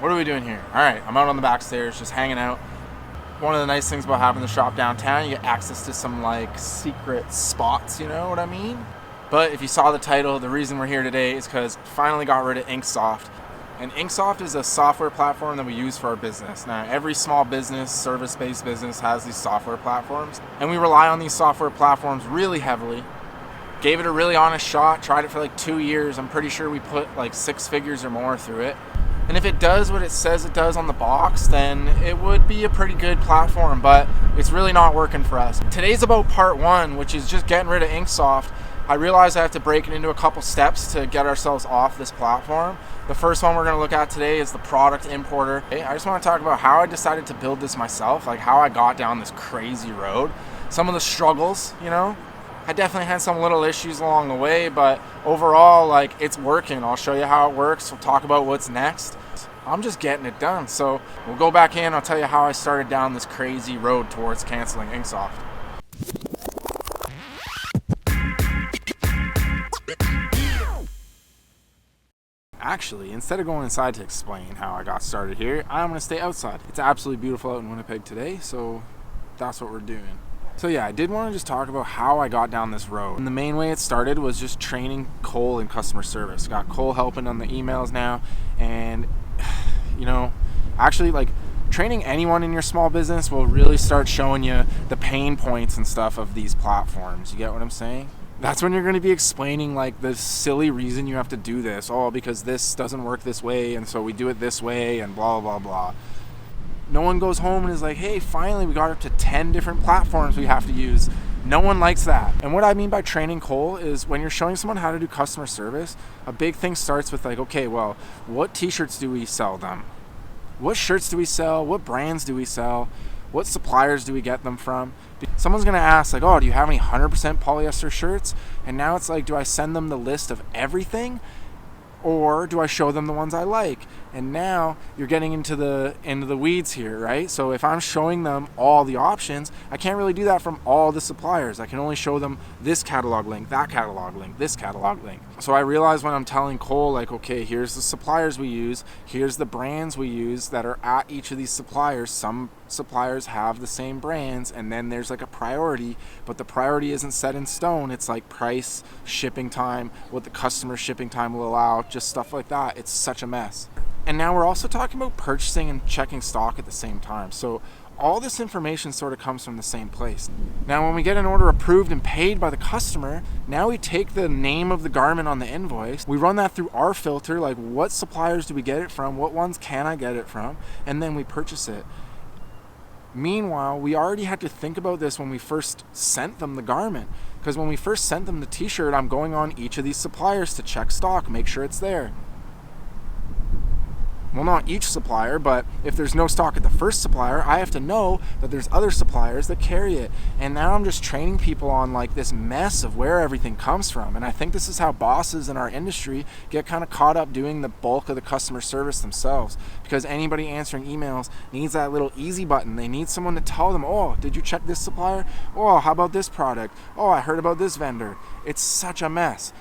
What are we doing here? All right, I'm out on the back stairs, just hanging out. One of the nice things about having the shop downtown, you get access to some like secret spots, you know what I mean? But if you saw the title, the reason we're here today is because finally got rid of Inksoft. And Inksoft is a software platform that we use for our business. Now, every small business, service-based business has these software platforms, and we rely on these software platforms really heavily. Gave it a really honest shot, tried it for like 2 years. I'm pretty sure we put like 6 figures or more through it. And if it does what it says it does on the box, then it would be a pretty good platform, but it's really not working for us. Today's about part 1, which is just getting rid of Inksoft. I realize I have to break it into a couple steps to get ourselves off this platform. The first one we're going to look at today is the product importer. I just want to talk about how I decided to build this myself, like how I got down this crazy road. Some of the struggles, you know. I definitely had some little issues along the way, but overall, like, it's working. I'll show you how it works. We'll talk about what's next. I'm just getting it done. So we'll go back in. I'll tell you how I started down this crazy road towards canceling Inksoft. Actually, instead of going inside to explain how I got started here, I'm going to stay outside. It's absolutely beautiful out in Winnipeg today, so that's what we're doing. So yeah, I did want to just talk about how I got down this road. And the main way it started was just training Cole in customer service. Got Cole helping on the emails now, and you know, actually, like, training anyone in your small business will really start showing you the pain points and stuff of these platforms. You get what I'm saying? That's when you're going to be explaining like the silly reason you have to do this. Oh, because this doesn't work this way, and so we do it this way, and blah, blah, blah. No one goes home and is like, hey, finally we got up to 10 different platforms we have to use. No one likes that. And what I mean by training Cole is when you're showing someone how to do customer service, a big thing starts with like, okay, well, what t-shirts do we sell them? What shirts do we sell? What brands do we sell? What suppliers do we get them from? Someone's going to ask like, oh, do you have any 100% polyester shirts? And now it's like, do I send them the list of everything? Or do I show them the ones I like? And now you're getting into the weeds here, right? So if I'm showing them all the options, I can't really do that from all the suppliers. I can only show them this catalog link, that catalog link, this catalog link. So I realize when I'm telling Cole, like, okay, here's the suppliers we use, here's the brands we use that are at each of these suppliers. Some suppliers have the same brands, and then there's like a priority, but the priority isn't set in stone. It's like price, shipping time, what the customer shipping time will allow, just stuff like that. It's such a mess. And now we're also talking about purchasing and checking stock at the same time. So all this information sort of comes from the same place. Now when we get an order approved and paid by the customer, now we take the name of the garment on the invoice, we run that through our filter, like what suppliers do we get it from, what ones can I get it from, and then we purchase it. Meanwhile, we already had to think about this when we first sent them the garment, because when we first sent them the t-shirt, I'm going on each of these suppliers to check stock, make sure it's there. Well, not each supplier, but if there's no stock at the first supplier, I have to know that there's other suppliers that carry it. And now I'm just training people on like this mess of where everything comes from. And I think this is how bosses in our industry get kind of caught up doing the bulk of the customer service themselves, because anybody answering emails needs that little easy button. They need someone to tell them, oh, did you check this supplier? Oh, how about this product? Oh, I heard about this vendor. It's such a mess.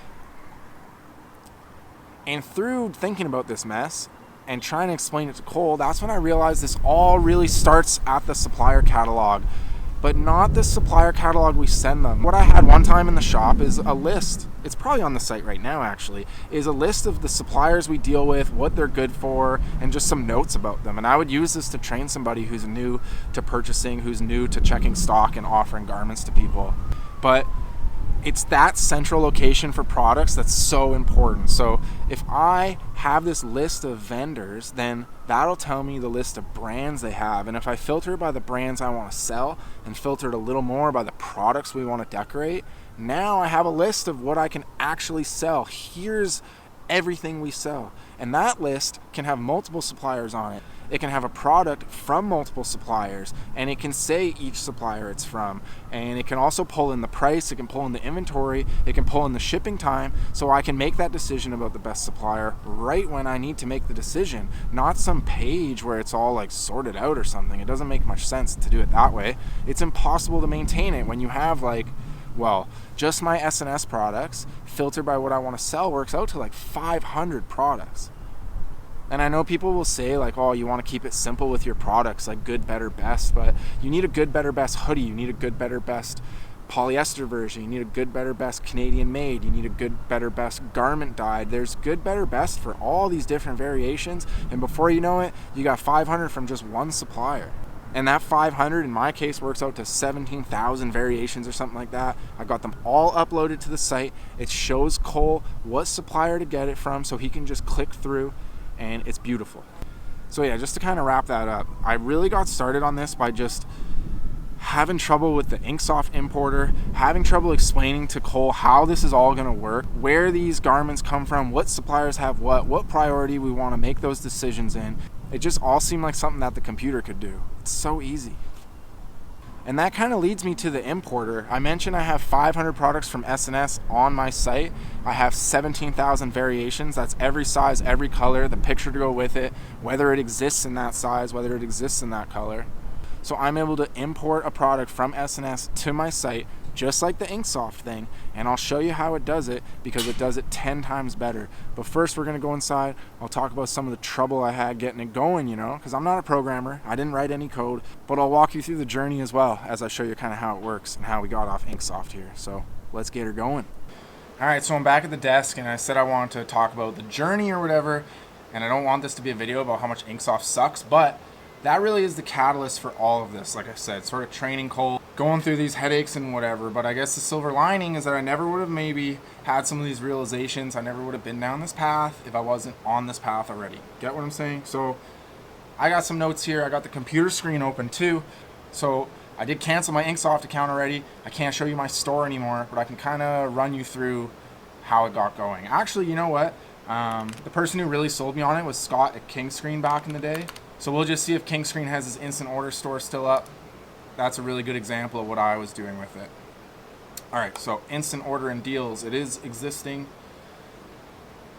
And through thinking about this mess and trying to explain it to Cole, that's when I realized this all really starts at the supplier catalog, but not the supplier catalog we send them. What I had one time in the shop is a list. It's probably on the site right now, actually, is a list of the suppliers we deal with, what they're good for, and just some notes about them. And I would use this to train somebody who's new to purchasing, who's new to checking stock and offering garments to people. But it's that central location for products that's so important. So if I have this list of vendors, then that'll tell me the list of brands they have. And if I filter it by the brands I want to sell and filter it a little more by the products we want to decorate, now I have a list of what I can actually sell. Here's everything we sell. And that list can have multiple suppliers on it. It can have a product from multiple suppliers, and it can say each supplier it's from. And it can also pull in the price, it can pull in the inventory, it can pull in the shipping time, so I can make that decision about the best supplier right when I need to make the decision, not some page where it's all like sorted out or something. It doesn't make much sense to do it that way. It's impossible to maintain it when you have like, well, just my S&S products filtered by what I want to sell works out to like 500 products. And I know people will say like, oh, you want to keep it simple with your products, like good, better, best, but you need a good, better, best hoodie. You need a good, better, best polyester version. You need a good, better, best Canadian made. You need a good, better, best garment dyed. There's good, better, best for all these different variations. And before you know it, you got 500 from just one supplier. And that 500 in my case works out to 17,000 variations or something like that. I got them all uploaded to the site. It shows Cole what supplier to get it from so he can just click through, and it's beautiful. So yeah, just to kind of wrap that up, I really got started on this by just having trouble with the Inksoft importer, having trouble explaining to Cole how this is all going to work, where these garments come from, what suppliers have what priority we want to make those decisions in. It just all seemed like something that the computer could do. It's so easy. And that kind of leads me to the importer. I mentioned I have 500 products from S&S on my site. I have 17,000 variations. That's every size, every color, the picture to go with it, whether it exists in that size, whether it exists in that color. So I'm able to import a product from S&S to my site, just like the Inksoft thing, and I'll show you how it does it because it does it 10 times better. But first we're going to go inside. I'll talk about some of the trouble I had getting it going, because I'm not a programmer. I didn't write any code, but I'll walk you through the journey as well as I show you kind of how it works and how we got off Inksoft here. So let's get her going. All right, so I'm back at the desk, and I said I wanted to talk about the journey or whatever, and I don't want this to be a video about how much Inksoft sucks, but that really is the catalyst for all of this. Like I said, sort of training Cole, going through these headaches and whatever. But I guess the silver lining is that I never would have maybe had some of these realizations. I never would have been down this path if I wasn't on this path already. Get what I'm saying? So I got some notes here. I got the computer screen open too. So I did cancel my Inksoft account already. I can't show you my store anymore, but I can kind of run you through how it got going. Actually, you know what? The person who really sold me on it was Scott at Kingscreen back in the day. So we'll just see if Kingscreen has his instant order store still up. That's a really good example of what I was doing with it. All right, so instant order and deals. It is existing.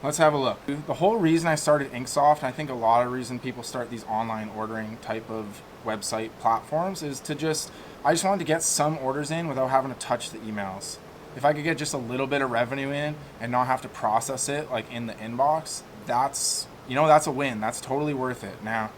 Let's have a look. The whole reason I started Inksoft, and I think a lot of reason people start these online ordering type of website platforms, is I just wanted to get some orders in without having to touch the emails. If I could get just a little bit of revenue in and not have to process it like in the inbox, that's a win. That's totally worth it. Now,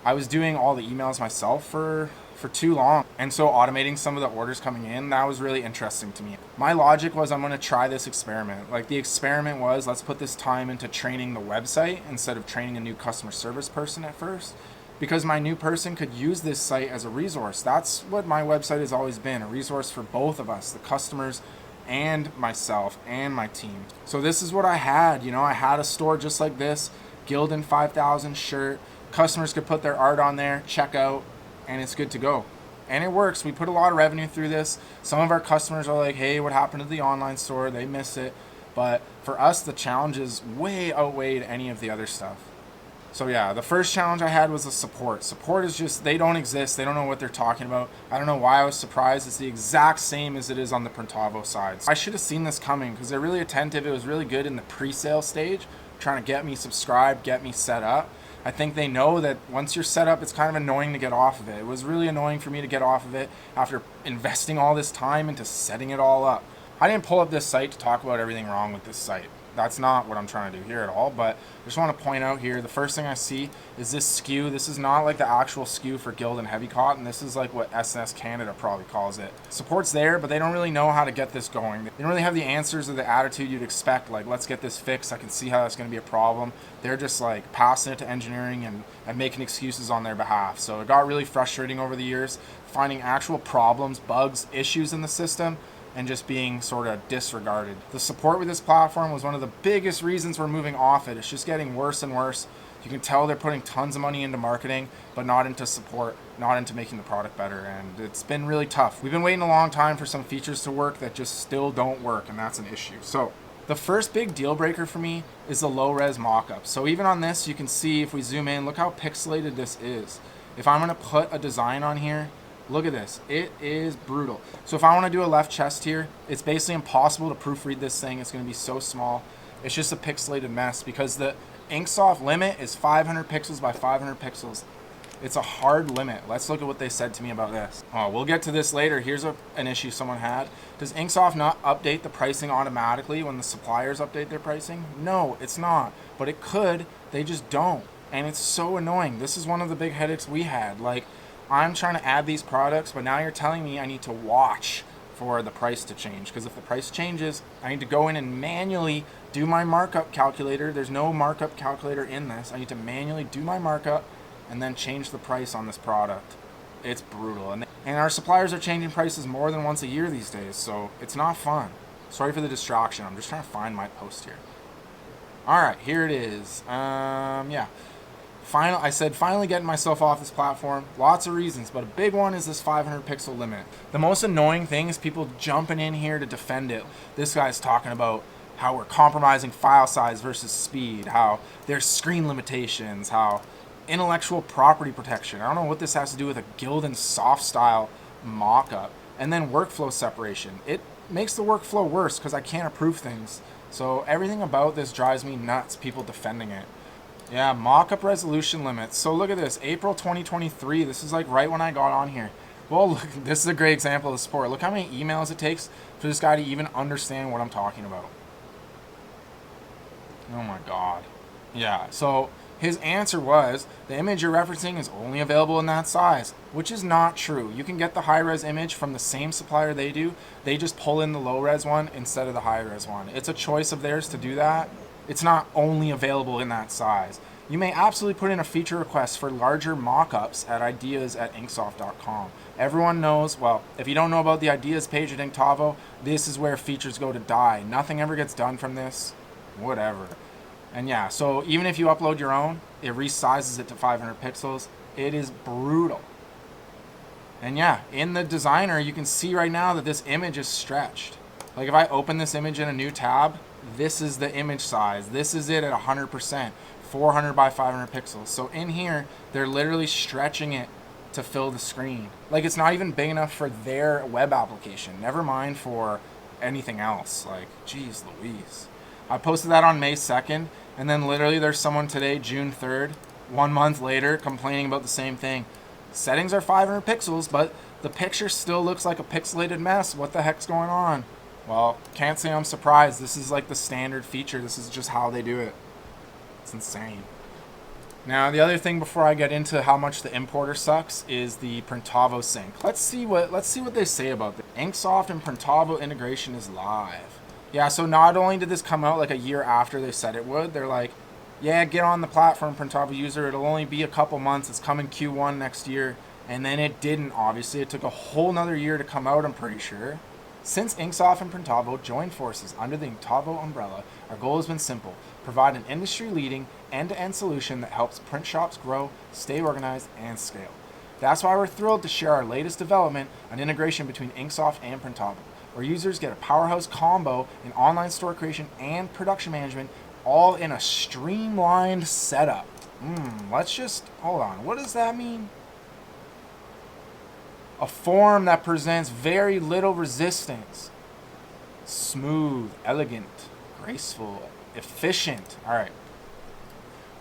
I was doing all the emails myself for too long, and so automating some of the orders coming in, that was really interesting to me. My logic was I'm going to try this experiment. Like the experiment was, let's put this time into training the website instead of training a new customer service person at first, because my new person could use this site as a resource. That's what my website has always been, a resource for both of us, the customers and myself and my team. So this is what I had. I had a store just like this, Gildan 5000 shirt. Customers could put their art on there, check out, and it's good to go. And it works. We put a lot of revenue through this. Some of our customers are like, hey, what happened to the online store? They miss it. But for us, the challenges way outweighed any of the other stuff. So yeah, the first challenge I had was the support. Support is just, they don't exist. They don't know what they're talking about. I don't know why I was surprised. It's the exact same as it is on the Printavo side. I should have seen this coming because they're really attentive. It was really good in the pre-sale stage, trying to get me subscribed, get me set up. I think they know that once you're set up, it's kind of annoying to get off of it. It was really annoying for me to get off of it after investing all this time into setting it all up. I didn't pull up this site to talk about everything wrong with this site. That's not what I'm trying to do here at all, but I just want to point out here, the first thing I see is this SKU. This is not like the actual SKU for Gildan Heavy Cotton. This is like what S&S Canada probably calls it. Support's there, but they don't really know how to get this going. They don't really have the answers or the attitude you'd expect, like, let's get this fixed. I can see how that's going to be a problem. They're just like passing it to engineering and making excuses on their behalf. So it got really frustrating over the years, finding actual problems, bugs, issues in the system, and just being sort of disregarded. The support with this platform was one of the biggest reasons we're moving off it. It's just getting worse and worse. You can tell they're putting tons of money into marketing, but not into support, not into making the product better, and it's been really tough. We've been waiting a long time for some features to work that just still don't work, and that's an issue. So the first big deal breaker for me is the low-res mockup. So even on this, you can see if we zoom in, look how pixelated this is. If I'm gonna put a design on here, look at this. It is brutal. So if I want to do a left chest here, it's basically impossible to proofread this thing. It's going to be so small. It's just a pixelated mess because the Inksoft limit is 500 pixels by 500 pixels. It's a hard limit. Let's look at what they said to me about this. Oh, we'll get to this later. Here's an issue someone had. Does Inksoft not update the pricing automatically when the suppliers update their pricing? No, it's not. But it could. They just don't. And it's so annoying. This is one of the big headaches we had. Like, I'm trying to add these products, but now you're telling me I need to watch for the price to change. Because if the price changes, I need to go in and manually do my markup calculator. There's no markup calculator in this. I need to manually do my markup and then change the price on this product. It's brutal. And our suppliers are changing prices more than once a year these days, so it's not fun. Sorry for the distraction. I'm just trying to find my post here. All right, here it is. Yeah. I said finally getting myself off this platform. Lots of reasons, but a big one is this 500 pixel limit. The most annoying thing is people jumping in here to defend it. This guy's talking about how we're compromising file size versus speed, how there's screen limitations, how intellectual property protection. I don't know what this has to do with a Gildan soft style mock-up. And then workflow separation. It makes the workflow worse because I can't approve things. So everything about this drives me nuts, people defending it. Yeah, mock-up resolution limits. So look at this, April 2023. This is like right when I got on here. Well, look, this is a great example of support. Look how many emails it takes for this guy to even understand what I'm talking about. Oh my God. Yeah, so his answer was, the image you're referencing is only available in that size, which is not true. You can get the high-res image from the same supplier they do. They just pull in the low-res one instead of the high-res one. It's a choice of theirs to do that. It's not only available in that size. You may absolutely put in a feature request for larger mock-ups at ideas@inksoft.com. Everyone knows, well, if you don't know about the ideas page at Inktavo, this is where features go to die. Nothing ever gets done from this. Whatever. And yeah, so even if you upload your own, it resizes it to 500 pixels. It is brutal. And yeah, in the designer, you can see right now that this image is stretched. Like if I open this image in a new tab, this is the image size. This is it at 100%, 400 by 500 pixels. So in here, they're literally stretching it to fill the screen. Like it's not even big enough for their web application. Never mind for anything else. Like, geez Louise. I posted that on May 2nd, and then literally there's someone today, June 3rd, 1 month later, complaining about the same thing. Settings are 500 pixels, but the picture still looks like a pixelated mess. What the heck's going on? Well, can't say I'm surprised. This is like the standard feature. This is just how they do it. It's insane. Now, the other thing before I get into how much the importer sucks is the Printavo sync. Let's see what they say about this. Inksoft and Printavo integration is live. Yeah, so not only did this come out like a year after they said it would, they're like, yeah, get on the platform, Printavo user. It'll only be a couple months. It's coming Q1 next year. And then it didn't, obviously. It took a whole nother year to come out, I'm pretty sure. Since Inksoft and Printavo joined forces under the Inktovo umbrella, our goal has been simple: provide an industry-leading, end-to-end solution that helps print shops grow, stay organized, and scale. That's why we're thrilled to share our latest development, an integration between Inksoft and Printavo, where users get a powerhouse combo in online store creation and production management, all in a streamlined setup. Let's just, hold on, what does that mean? A form that presents very little resistance. Smooth, elegant, graceful, efficient. All right.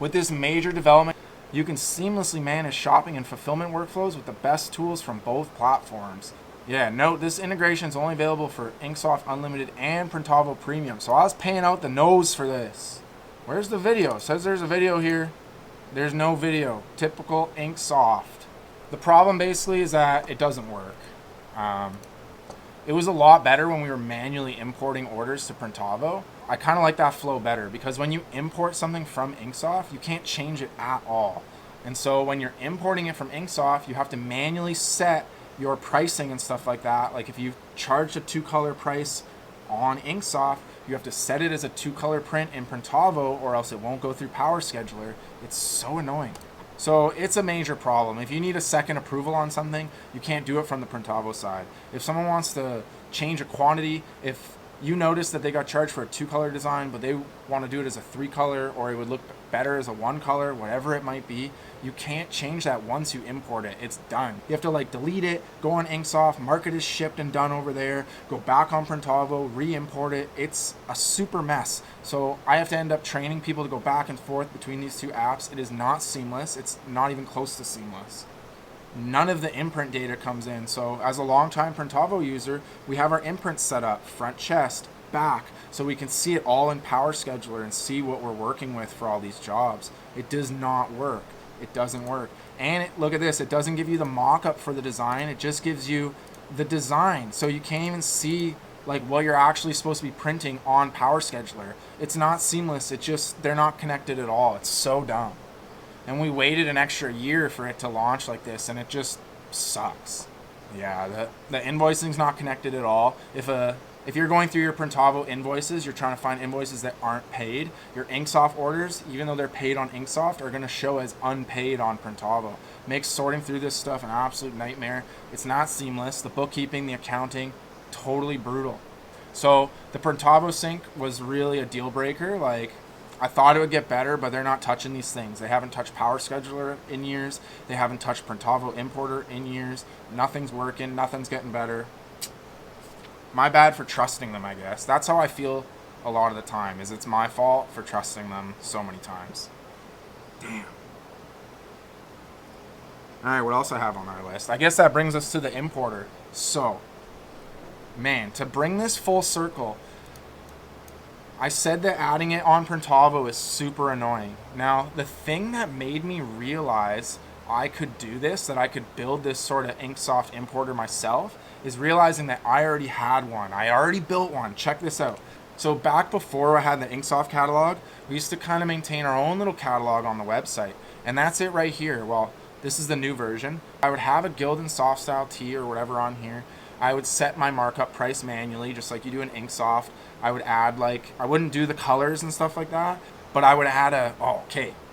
With this major development, you can seamlessly manage shopping and fulfillment workflows with the best tools from both platforms. Yeah, note this integration is only available for Inksoft Unlimited and Printavo Premium. So I was paying out the nose for this. Where's the video? It says there's a video here. There's no video. Typical Inksoft. The problem basically is that it doesn't work. It was a lot better when we were manually importing orders to Printavo. I kind of like that flow better because when you import something from Inksoft, you can't change it at all. And so when you're importing it from Inksoft, you have to manually set your pricing and stuff like that. Like if you charged a 2-color price on Inksoft, you have to set it as a 2-color print in Printavo or else it won't go through Power Scheduler. It's so annoying. So it's a major problem. If you need a second approval on something, you can't do it from the Printavo side. If someone wants to change a quantity, if you notice that they got charged for a 2-color design, but they want to do it as a 3-color, or it would look better as a 1-color, whatever it might be. You can't change that once you import it. It's done. You have to like delete it, go on Inksoft, mark it as shipped and done over there, go back on Printavo, re-import it. It's a super mess. So I have to end up training people to go back and forth between these two apps. It is not seamless. It's not even close to seamless. None of the imprint data comes in. So as a longtime Printavo user, we have our imprints set up, front chest, back, so we can see it all in Power Scheduler and see what we're working with for all these jobs. It does not work. It doesn't work. And look at this, it doesn't give you the mock-up for the design, it just gives you the design. So you can't even see like what you're actually supposed to be printing on Power Scheduler. It's not seamless, they're not connected at all. It's so dumb. And we waited an extra year for it to launch like this, and it just sucks. Yeah, the invoicing's not connected at all. If you're going through your Printavo invoices, you're trying to find invoices that aren't paid, your Inksoft orders, even though they're paid on Inksoft, are going to show as unpaid on Printavo. Makes sorting through this stuff an absolute nightmare. It's not seamless. The bookkeeping, the accounting, totally brutal. So the Printavo sync was really a deal breaker. Like, I thought it would get better, but they're not touching these things. They haven't touched Power Scheduler in years. They haven't touched Printavo Importer in years. Nothing's working. Nothing's getting better. My bad for trusting them, I guess. That's how I feel a lot of the time, is it's my fault for trusting them so many times. Damn. Alright, what else I have on our list? I guess that brings us to the importer. So, man, to bring this full circle, I said that adding it on Printavo is super annoying. Now, the thing that made me realize I could do this, that I could build this sort of Inksoft importer myself, is realizing that I already had one. I already built one. Check this out. So back before I had the Inksoft catalog, we used to kind of maintain our own little catalog on the website. And that's it right here. Well, this is the new version. I would have a Gildan Soft Style tee or whatever on here. I would set my markup price manually, just like you do in Inksoft. I would add, like, I wouldn't do the colors and stuff like that, but I would add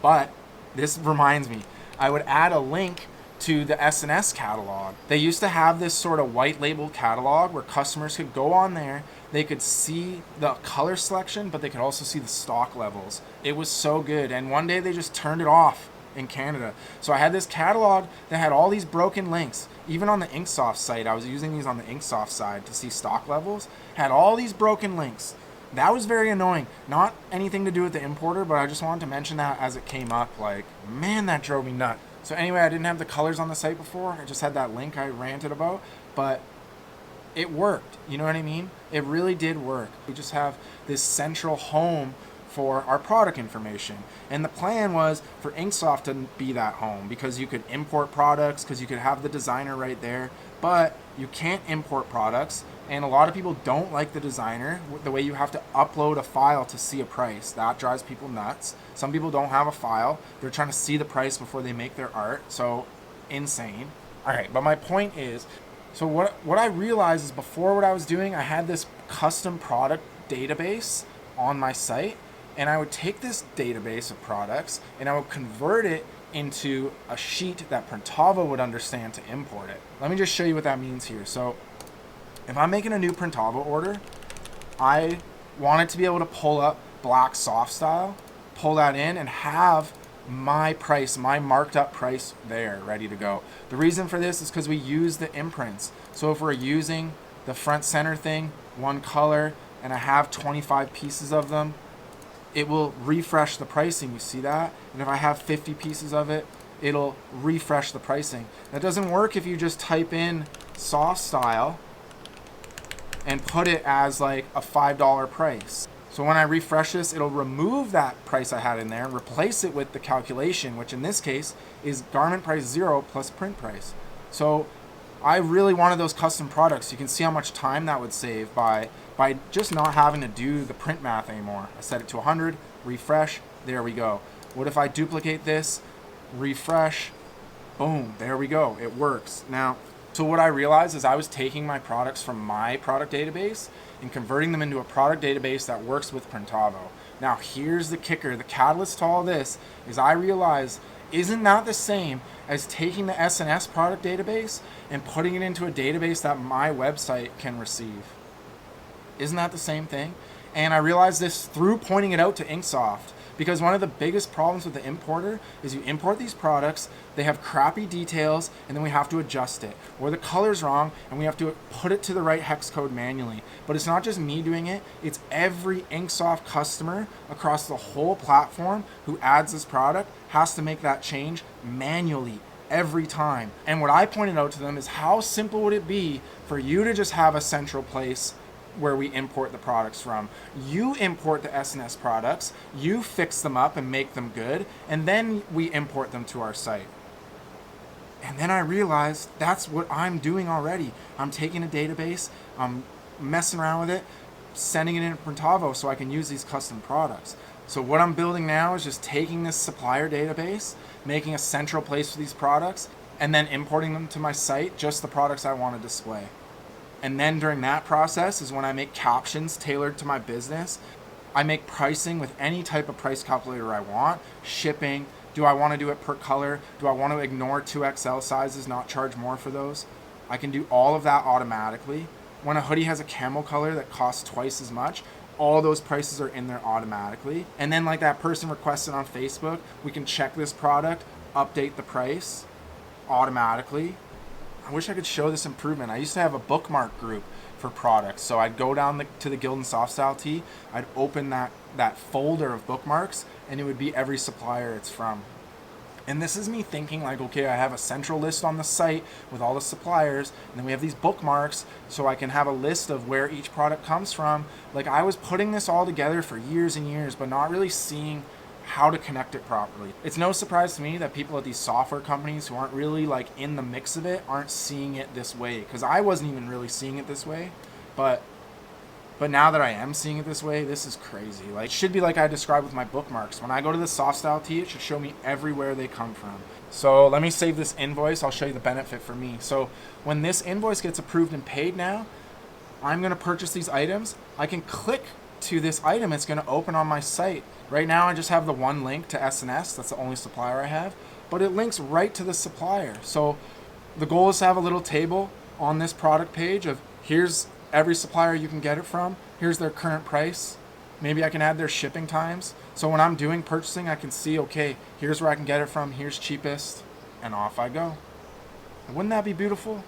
but this reminds me, I would add a link to the S&S catalog. They used to have this sort of white label catalog where customers could go on there, they could see the color selection, but they could also see the stock levels. It was so good, and one day they just turned it off in Canada. So I had this catalog that had all these broken links. Even on the Inksoft site, I was using these on the Inksoft side to see stock levels, had all these broken links. That was very annoying. Not anything to do with the importer, but I just wanted to mention that as it came up. Like, man, that drove me nuts. So anyway, I didn't have the colors on the site before. I just had that link I ranted about, but it worked. You know what I mean? It really did work. We just have this central home for our product information. And the plan was for Inksoft to be that home, because you could import products, because you could have the designer right there, but you can't import products. And a lot of people don't like the designer, the way you have to upload a file to see a price. That drives people nuts. Some people don't have a file. They're trying to see the price before they make their art. So, insane. All right, but my point is, so what I realized is before what I was doing, I had this custom product database on my site, and I would take this database of products and I would convert it into a sheet that Printavo would understand to import it. Let me just show you what that means here. So if I'm making a new Printavo order, I want it to be able to pull up black soft style, pull that in, and have my price, my marked up price there ready to go. The reason for this is because we use the imprints. So if we're using the front center thing, one color, and I have 25 pieces of them, it will refresh the pricing. You see that? And if I have 50 pieces of it, it'll refresh the pricing. That doesn't work if you just type in soft style and put it as like a $5 price. So when I refresh this, it'll remove that price I had in there and replace it with the calculation, which in this case is garment price 0 plus print price. So I really wanted those custom products. You can see how much time that would save by just not having to do the print math anymore. I set it to 100, refresh, there we go. What if I duplicate this, refresh, boom, there we go, it works. Now, so what I realized is I was taking my products from my product database and converting them into a product database that works with Printavo. Now, here's the kicker, the catalyst to all this is I realized, isn't that the same as taking the S&S product database and putting it into a database that my website can receive? Isn't that the same thing? And I realized this through pointing it out to Inksoft, because one of the biggest problems with the importer is you import these products, they have crappy details, and then we have to adjust it. Or the color's wrong, and we have to put it to the right hex code manually. But it's not just me doing it, it's every Inksoft customer across the whole platform who adds this product has to make that change manually every time. And what I pointed out to them is how simple would it be for you to just have a central place where we import the products from. You import the SNS products, you fix them up and make them good, and then we import them to our site. And then I realized that's what I'm doing already. I'm taking a database, I'm messing around with it, sending it in Printavo so I can use these custom products. So what I'm building now is just taking this supplier database, making a central place for these products, and then importing them to my site, just the products I want to display. And then during that process is when I make captions tailored to my business. I make pricing with any type of price calculator I want. Shipping, do I want to do it per color? Do I want to ignore 2XL sizes, not charge more for those? I can do all of that automatically. When a hoodie has a camel color that costs twice as much, all those prices are in there automatically. And then like that person requested on Facebook, we can check this product, update the price automatically. I wish I could show this improvement. I used to have a bookmark group for products. So I'd go down to the Guild and Soft Style Tee, I'd open that folder of bookmarks, and it would be every supplier it's from. And this is me thinking like, okay, I have a central list on the site with all the suppliers, and then we have these bookmarks so I can have a list of where each product comes from. Like I was putting this all together for years and years, but not really seeing how to connect it properly. It's no surprise to me that people at these software companies who aren't really like in the mix of it aren't seeing it this way, because I wasn't even really seeing it this way, but now that I am seeing it this way, this is crazy. Like it should be like I described with my bookmarks. When I go to the soft style tee, it should show me everywhere they come from. So let me save this invoice. I'll show you the benefit for me. So when this invoice gets approved and paid now, I'm going to purchase these items. I can click to this item. It's going to open on my site. Right now I just have the one link to SNS. That's the only supplier I have, but it links right to the supplier. So the goal is to have a little table on this product page of here's every supplier you can get it from, here's their current price, maybe I can add their shipping times. So when I'm doing purchasing, I can see, okay, here's where I can get it from, here's cheapest, and off I go. Wouldn't that be beautiful?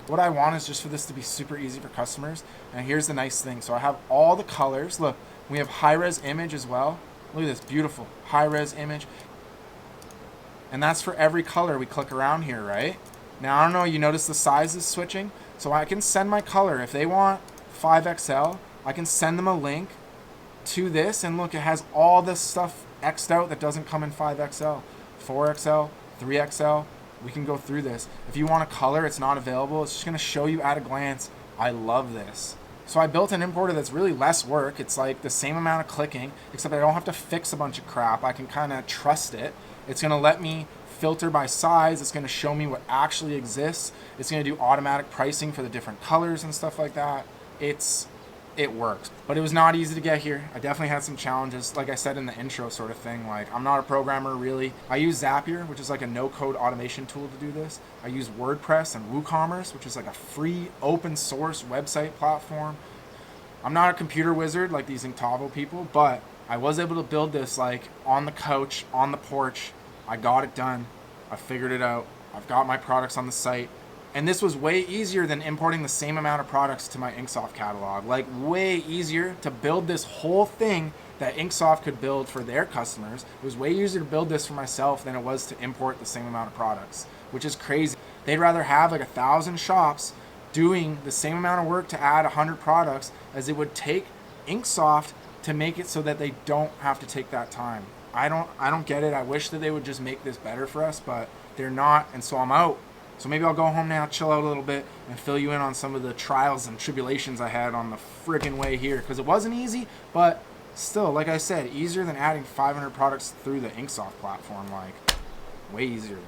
What I want is just for this to be super easy for customers. And here's the nice thing. So I have all the colors. Look, we have high-res image as well. Look at this, beautiful high-res image. And that's for every color. We click around here, right? Now, I don't know, you notice the size is switching? So I can send my color. If they want 5XL, I can send them a link to this. And look, it has all this stuff X'd out that doesn't come in 5XL, 4XL, 3XL. We can go through this. If you want a color, it's not available. It's just going to show you at a glance. I love this. So I built an importer that's really less work. It's like the same amount of clicking, except I don't have to fix a bunch of crap. I can kind of trust it. It's going to let me filter by size. It's going to show me what actually exists. It's going to do automatic pricing for the different colors and stuff like that. It works. But it was not easy to get here. I definitely had some challenges, like I said in the intro sort of thing. Like, I'm not a programmer really. I use Zapier, which is like a no-code automation tool to do this. I use WordPress and WooCommerce, which is like a free open source website platform. I'm not a computer wizard like these Inktovo people, but I was able to build this like on the couch, on the porch. I got it done. I figured it out. I've got my products on the site. And this was way easier than importing the same amount of products to my Inksoft catalog. Like way easier to build this whole thing that Inksoft could build for their customers. It was way easier to build this for myself than it was to import the same amount of products, which is crazy. They'd rather have like 1,000 shops doing the same amount of work to add 100 products as it would take Inksoft to make it so that they don't have to take that time. I don't get it. I wish that they would just make this better for us, but they're not, and so I'm out. So maybe I'll go home now, chill out a little bit, and fill you in on some of the trials and tribulations I had on the friggin' way here. Because it wasn't easy, but still, like I said, easier than adding 500 products through the Inksoft platform. Like, way easier.